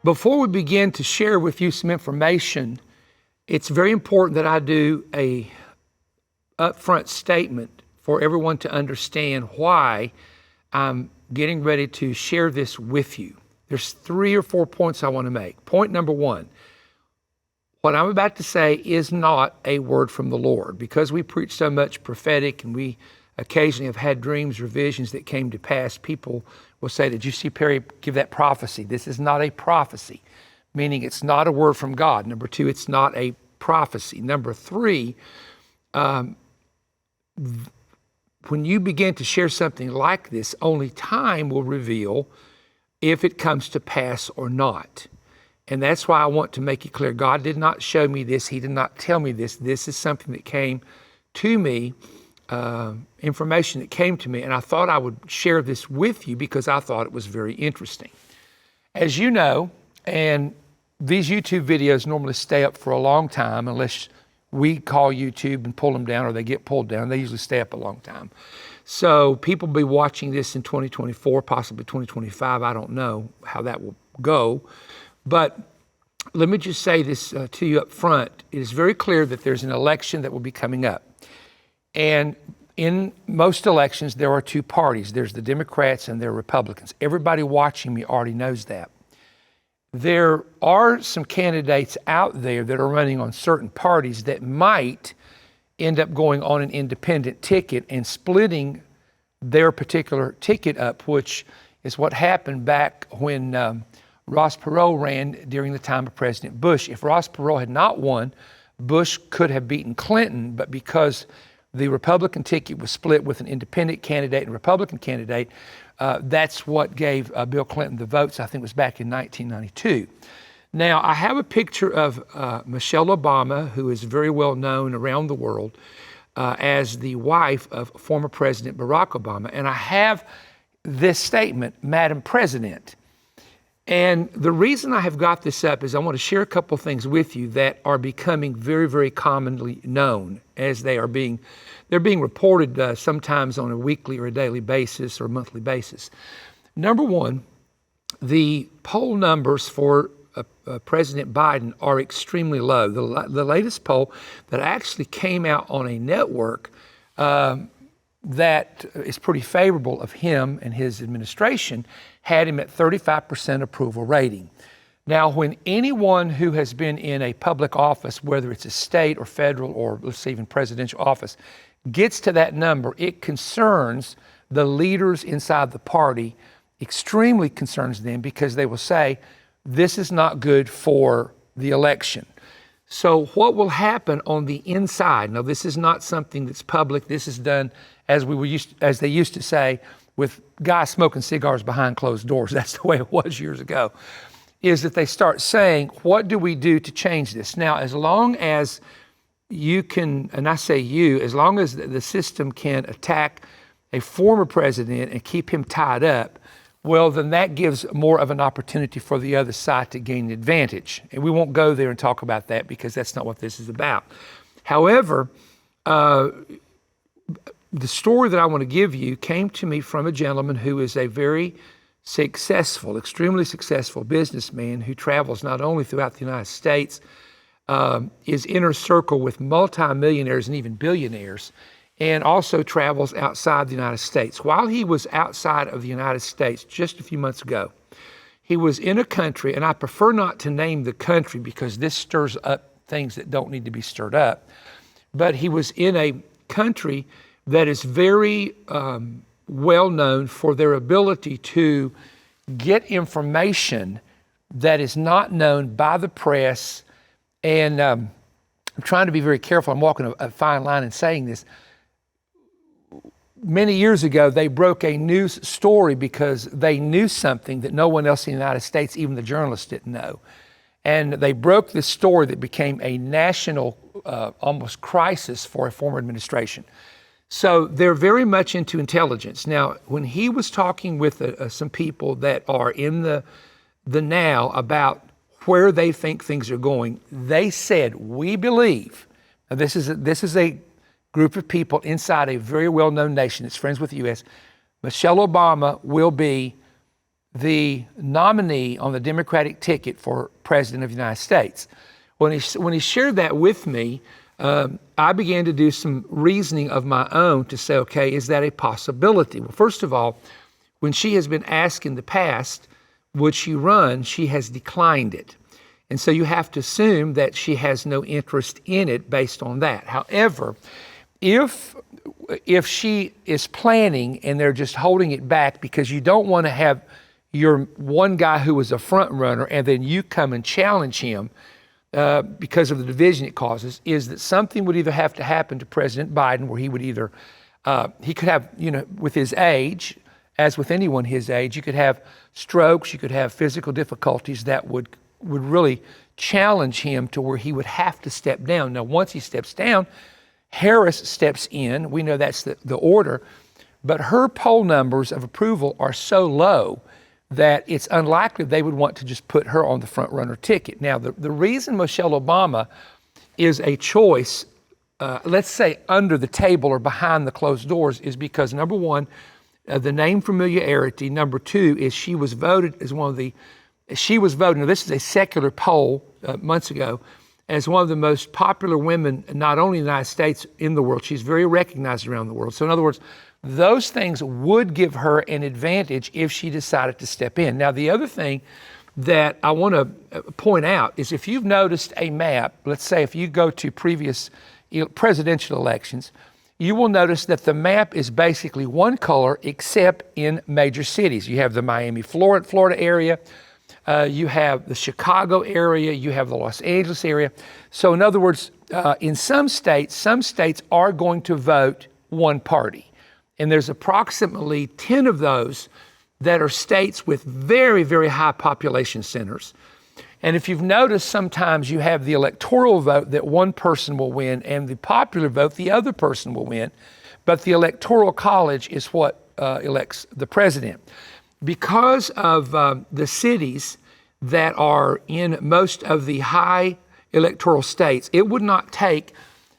Before we begin to share with you some information, it's very important that I do a upfront statement for everyone to understand why I'm getting ready to share this with you. There's 3 or 4 points I want to make. Point number 1, what I'm about to say is not a word from the Lord. Because we preach so much prophetic and we occasionally have had dreams or visions that came to pass, people will say, did you see Perry give that prophecy? This is not a prophecy, meaning it's not a word from God. Number 2, it's not a prophecy. Number 3, when you begin to share something like this, only time will reveal if it comes to pass or not. And that's why I want to make it clear. God did not show me this. He did not tell me this. This is something that came to me, information that came to me, and I thought I would share this with you because I thought it was very interesting. As you know, and these YouTube videos normally stay up for a long time unless we call YouTube and pull them down or they get pulled down. They usually stay up a long time. So people will be watching this in 2024, possibly 2025. I don't know how that will go. But let me just say this to you up front. It is very clear that there's an election that will be coming up. And in most elections, there are 2 parties. There's the Democrats and there are Republicans. Everybody watching me already knows that. There are some candidates out there that are running on certain parties that might end up going on an independent ticket and splitting their particular ticket up, which is what happened back when Ross Perot ran during the time of President Bush. If Ross Perot had not won, Bush could have beaten Clinton, but because the Republican ticket was split with an independent candidate and a Republican candidate, that's what gave Bill Clinton the votes. I think it was back in 1992. Now, I have a picture of Michelle Obama, who is very well known around the world as the wife of former President Barack Obama. And I have this statement, Madam President. And the reason I have got this up is I want to share a couple of things with you that are becoming very, very commonly known as they're being reported sometimes on a weekly or a daily basis or a monthly basis. Number 1, the poll numbers for President Biden are extremely low. The latest poll that actually came out on a network that is pretty favorable of him and his administration had him at 35% approval rating. Now, when anyone who has been in a public office, whether it's a state or federal or let's say even presidential office, gets to that number, it concerns the leaders inside the party, extremely concerns them because they will say, this is not good for the election. So what will happen on the inside? Now, this is not something that's public. This is done as they used to say, with guys smoking cigars behind closed doors. That's the way it was years ago. Is that they start saying, what do we do to change this? Now, as long as you can, and I say you, as long as the system can attack a former president and keep him tied up, well, then that gives more of an opportunity for the other side to gain an advantage. And we won't go there and talk about that because that's not what this is about. However, the story that I want to give you came to me from a gentleman who is a very successful, extremely successful businessman who travels not only throughout the United States, is inner circle with multimillionaires and even billionaires, and also travels outside the United States. While he was outside of the United States just a few months ago, he was in a country, and I prefer not to name the country because this stirs up things that don't need to be stirred up, but he was in a country that is very well known for their ability to get information that is not known by the press. And I'm trying to be very careful. I'm walking a fine line in saying this. Many years ago, they broke a news story because they knew something that no one else in the United States, even the journalists, didn't know. And they broke this story that became a national almost crisis for a former administration. So they're very much into intelligence. Now, when he was talking with some people that are in the now about where they think things are going, they said, we believe, now this is a group of people inside a very well-known nation that's friends with the U.S., Michelle Obama will be the nominee on the Democratic ticket for President of the United States. When he shared that with me, I began to do some reasoning of my own to say, okay, is that a possibility? Well, first of all, when she has been asked in the past, would she run, she has declined it. And so you have to assume that she has no interest in it based on that. However, if she is planning and they're just holding it back because you don't want to have your one guy who was a front runner and then you come and challenge him because of the division it causes, is that something would either have to happen to President Biden where he would either, he could have, with his age, as with anyone his age, you could have strokes, you could have physical difficulties that would really challenge him to where he would have to step down. Now, once he steps down, Harris steps in. We know that's the order, but her poll numbers of approval are so low that it's unlikely they would want to just put her on the front runner ticket. Now, the reason Michelle Obama is a choice, let's say under the table or behind the closed doors, is because number one, the name familiarity. Number two is she was voted as now this is a secular poll months ago, as one of the most popular women, not only in the United States, in the world. She's very recognized around the world. So in other words, those things would give her an advantage if she decided to step in. Now, the other thing that I want to point out is if you've noticed a map, let's say if you go to previous presidential elections, you will notice that the map is basically one color except in major cities. You have the Miami, Florida area, you have the Chicago area, you have the Los Angeles area. So in other words, in some states are going to vote one party. And there's approximately 10 of those that are states with very, very high population centers. And if you've noticed, sometimes you have the electoral vote that one person will win and the popular vote, the other person will win. But the electoral college is what elects the president. Because of the cities that are in most of the high electoral states, it would not take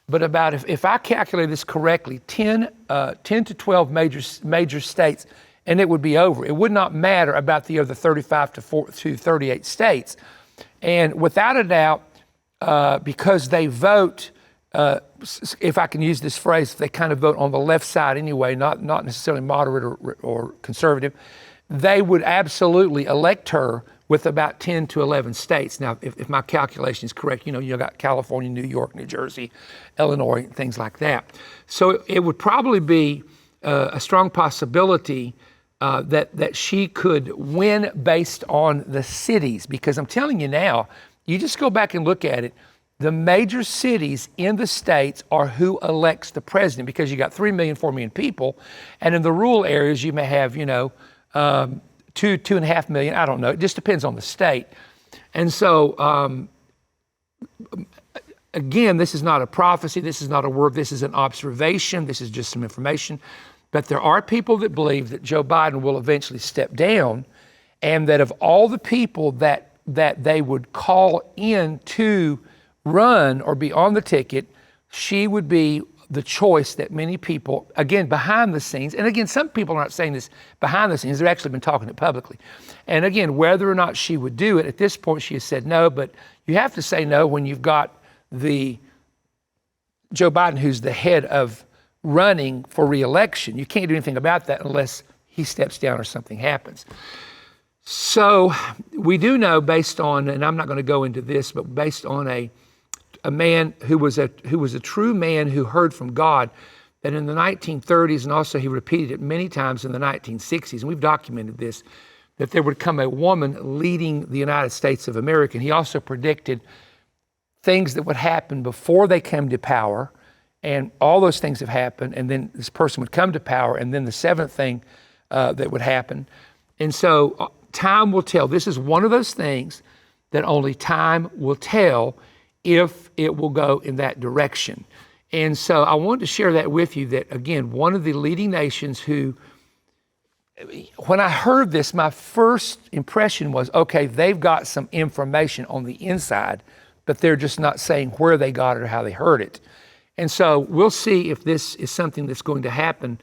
but about, if I calculate this correctly, 10 to 12 major states, and it would be over. It would not matter about the other 35 to 38 states. And without a doubt, because they vote, if I can use this phrase, they kind of vote on the left side anyway, not necessarily moderate or conservative, they would absolutely elect her with about 10 to 11 states. Now, if my calculation is correct, you got California, New York, New Jersey, Illinois, things like that. So it would probably be a strong possibility that she could win based on the cities, because I'm telling you now, you just go back and look at it, the major cities in the states are who elects the president, because you got 3 million, 4 million people, and in the rural areas you may have, 2.5 million, I don't know, it just depends on the state. And so, again, this is not a prophecy, this is not a word, this is an observation, this is just some information. But there are people that believe that Joe Biden will eventually step down, and that of all the people that they would call in to run or be on the ticket, she would be the choice that many people, again, behind the scenes, and again, some people are not saying this behind the scenes, they've actually been talking it publicly. And again, whether or not she would do it, at this point she has said no, but you have to say no when you've got the Joe Biden, who's the head of running for re-election. You can't do anything about that unless he steps down or something happens. So we do know, based on, and I'm not going to go into this, but based on a man who was a true man who heard from God, that in the 1930s, and also he repeated it many times in the 1960s, and we've documented this, that there would come a woman leading the United States of America. And he also predicted things that would happen before they came to power, and all those things have happened, and then this person would come to power, and then the seventh thing that would happen. And so time will tell. This is one of those things that only time will tell if it will go in that direction. And so I wanted to share that with you, that again, one of the leading nations who, when I heard this, my first impression was, okay, they've got some information on the inside, but they're just not saying where they got it or how they heard it. And so we'll see if this is something that's going to happen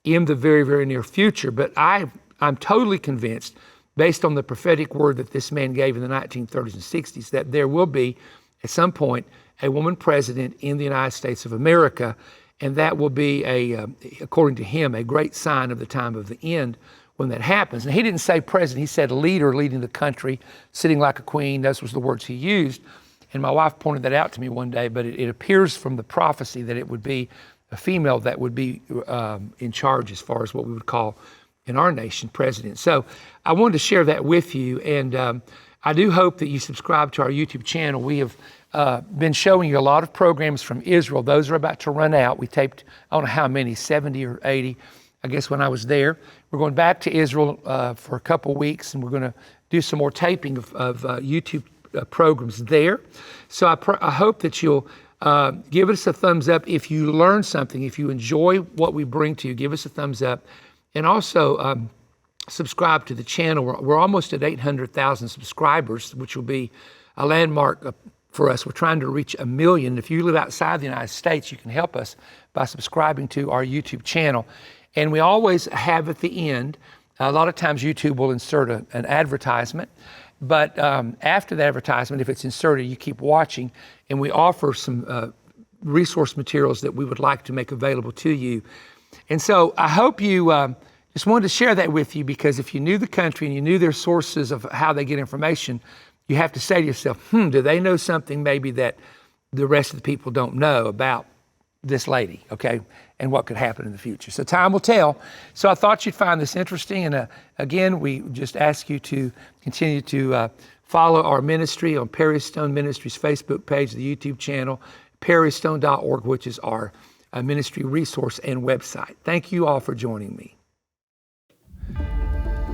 in the very, very near future. But I'm totally convinced based on the prophetic word that this man gave in the 1930s and 60s, that there will be, at some point, a woman president in the United States of America, and that will be, according to him, a great sign of the time of the end when that happens. And he didn't say president, he said leader leading the country, sitting like a queen. Those was the words he used. And my wife pointed that out to me one day, but it appears from the prophecy that it would be a female that would be in charge as far as what we would call in our nation president. So I wanted to share that with you, and I do hope that you subscribe to our YouTube channel. We have been showing you a lot of programs from Israel. Those are about to run out. We taped, I don't know how many, 70 or 80, I guess, when I was there. We're going back to Israel for a couple weeks, and we're going to do some more taping of YouTube programs there. So I hope that you'll give us a thumbs up if you learn something. If you enjoy what we bring to you, give us a thumbs up. And also subscribe to the channel. We're almost at 800,000 subscribers, which will be a landmark for us. We're trying to reach 1 million. If you live outside the United States, you can help us by subscribing to our YouTube channel. And we always have at the end, a lot of times YouTube will insert an advertisement, but after the advertisement, if it's inserted, you keep watching, and we offer some resource materials that we would like to make available to you. And so I hope you just wanted to share that with you, because if you knew the country and you knew their sources of how they get information, you have to say to yourself, do they know something maybe that the rest of the people don't know about this lady, okay, and what could happen in the future? So time will tell. So I thought you'd find this interesting. And again, we just ask you to continue to follow our ministry on Perry Stone Ministries Facebook page, the YouTube channel, perrystone.org, which is our ministry resource and website. Thank you all for joining me.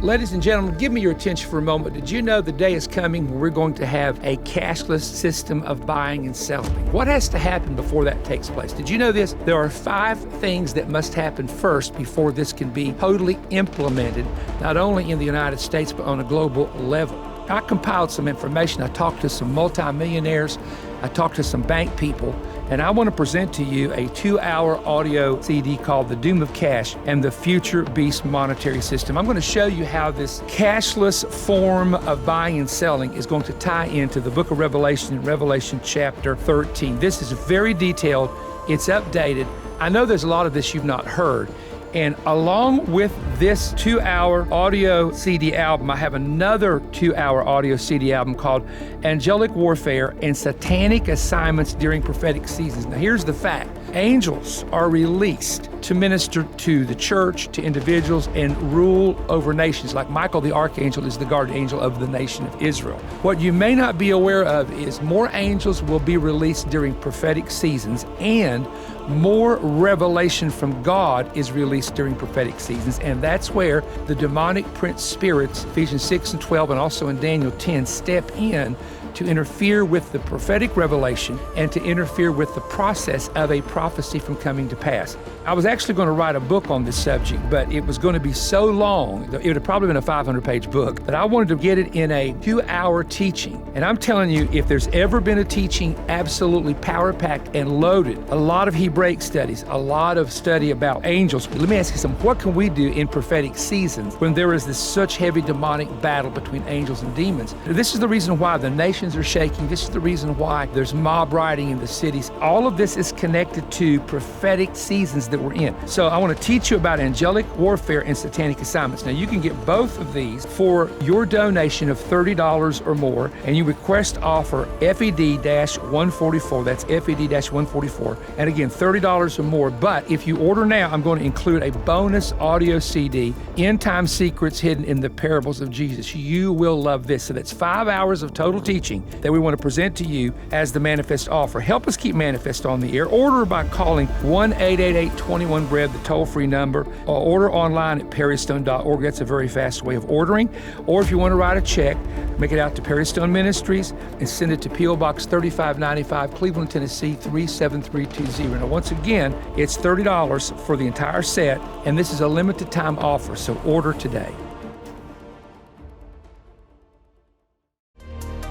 Ladies and gentlemen, give me your attention for a moment. Did you know the day is coming when we're going to have a cashless system of buying and selling? What has to happen before that takes place? Did you know this? There are 5 things that must happen first before this can be totally implemented, not only in the United States, but on a global level. I compiled some information. I talked to some multimillionaires. I talked to some bank people, and I want to present to you a 2-hour audio CD called The Doom of Cash and the Future Beast Monetary System. I'm going to show you how this cashless form of buying and selling is going to tie into the book of Revelation, Revelation chapter 13. This is very detailed. It's updated. I know there's a lot of this you've not heard. And along with this 2-hour audio CD album, I have another 2-hour audio CD album called Angelic Warfare and Satanic Assignments During Prophetic Seasons. Now here's the fact. Angels are released to minister to the church, to individuals, and rule over nations. Like Michael the Archangel is the guardian angel of the nation of Israel. What you may not be aware of is more angels will be released during prophetic seasons, and more revelation from God is released during prophetic seasons. And that's where the demonic prince spirits, Ephesians 6 and 12, and also in Daniel 10, step in to interfere with the prophetic revelation and to interfere with the process of a prophecy from coming to pass. I was actually going to write a book on this subject, but it was going to be so long, it would have probably been a 500-page book, that I wanted to get it in a 2-hour teaching. And I'm telling you, if there's ever been a teaching absolutely power-packed and loaded, a lot of Hebraic studies, a lot of study about angels. Let me ask you something. What can we do in prophetic seasons when there is this such heavy demonic battle between angels and demons? This is the reason why the nations are shaking. This is the reason why there's mob rioting in the cities. All of this is connected to prophetic seasons that we're in. So I want to teach you about angelic warfare and satanic assignments. Now you can get both of these for your donation of $30 or more, and you request offer FED-144. That's FED-144. And again, $30 or more. But if you order now, I'm going to include a bonus audio CD, End Time Secrets Hidden in the Parables of Jesus. You will love this. So that's 5 hours of total teaching that we want to present to you as the Manifest offer. Help us keep Manifest on the air. Order by calling 1-888-21-BREAD, the toll-free number, or order online at perrystone.org. That's a very fast way of ordering. Or if you want to write a check, make it out to Perry Stone Ministries and send it to P.O. Box 3595, Cleveland, Tennessee 37320. Now once again, it's $30 for the entire set, and this is a limited time offer, so order today.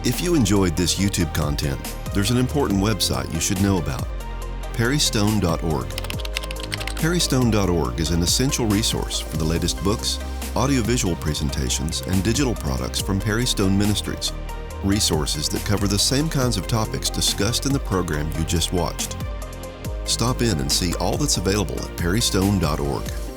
If you enjoyed this YouTube content, there's an important website you should know about: perrystone.org. Perrystone.org is an essential resource for the latest books, audiovisual presentations, and digital products from Perry Stone Ministries, resources that cover the same kinds of topics discussed in the program you just watched. Stop in and see all that's available at perrystone.org.